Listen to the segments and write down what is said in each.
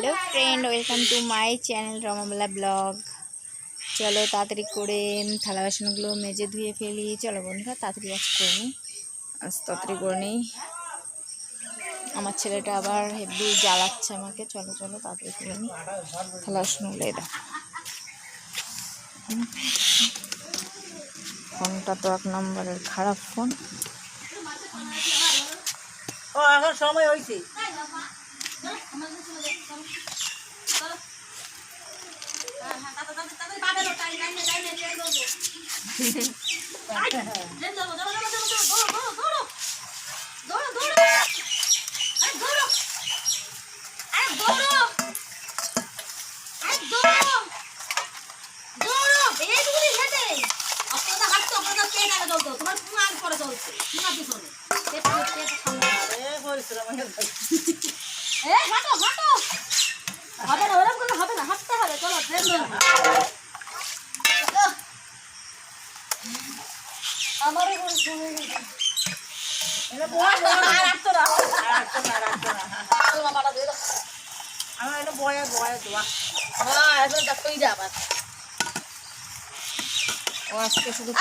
Hello friend welcome to my channel Ramabala blog. चलो ताড়াতাড়ি করে থালা বাসনগুলো মেজে ধুয়ে ফেলি। চলো বন্ধুরা তাড়াতাড়ি আজ করে নিই, আজ তাড়াতাড়ি করে নিই। আমার ছেলেটা আবার হেভি জ্বালাচ্ছে আমাকে। চলো চলো তাড়াতাড়ি করে নিই থালা বাসনগুলো। এটা ফোনটা তো এক নম্বরের খারাপ ফোন। ও এখন সময় হয়েছে। আজকে শুধু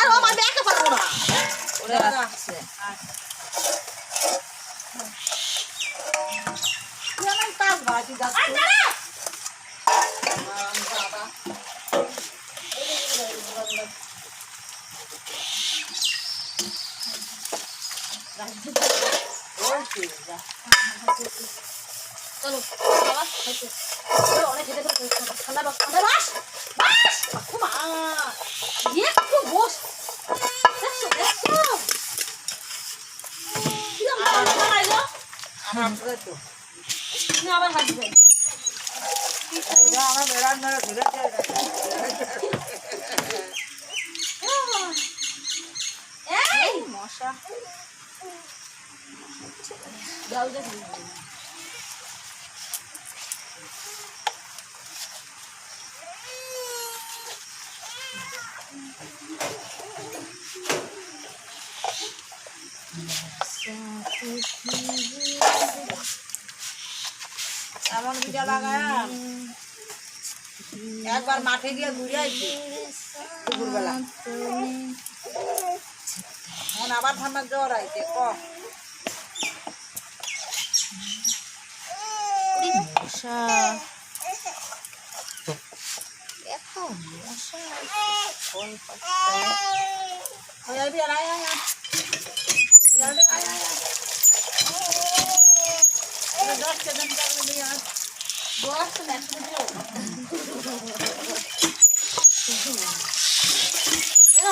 আবার হাসবে মশা এমন বিটা লাগায় একবার মাঠে গিয়ে ঘুরে আইছি দুপুরবেলা। এখন আবার ঠান্ডার জ্বর আইছে। মশা এত মশা ফোন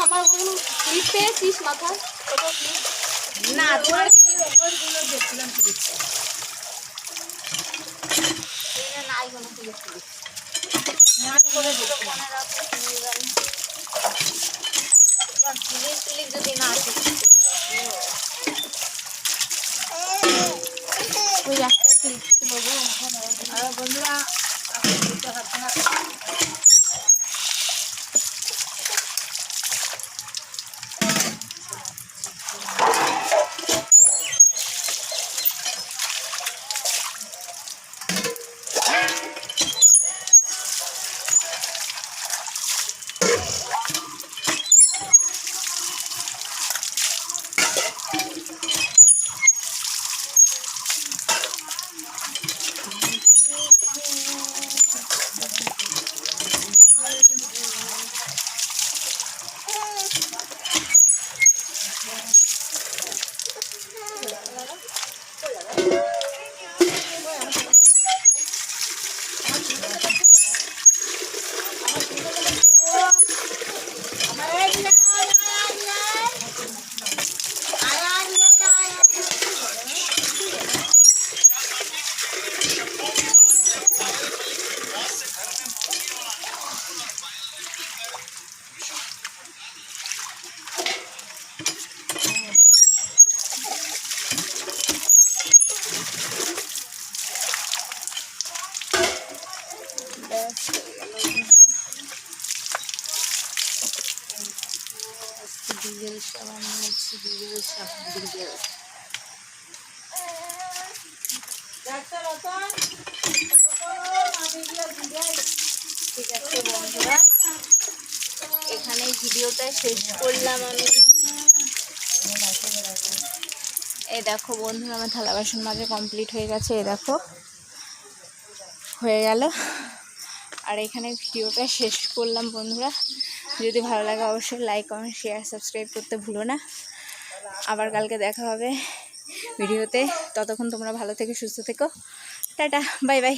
আমার কোনো ক্লিপ পেয়েছিস মাথায়? না তোমার দেখছিলাম নাই কোনো ক্লিপ ক্লিপ যদি না আসে ওই একটা ক্লিপ বন্ধুরা ডিজেল সাবান নিয়েছি, ডিজেল সাবান ডিজেল। দেখছো রতন বন্ধুরা এখানে ভিডিওটা শেষ করলাম আমি। এই দেখো বন্ধুরা আমার থালা বাসন মাজা কমপ্লিট হয়ে গেছে, এই দেখো হয়ে গেল। আর এখানে ভিডিওটা শেষ করলাম বন্ধুরা। যদি ভালো লাগে অবশ্যই লাইক কমেন্ট শেয়ার সাবস্ক্রাইব করতে ভুলো না। আবার কালকে দেখা হবে ভিডিওতে, ততক্ষণ তোমরা ভালো থেকো সুস্থ থেকো, টাটা বাই বাই।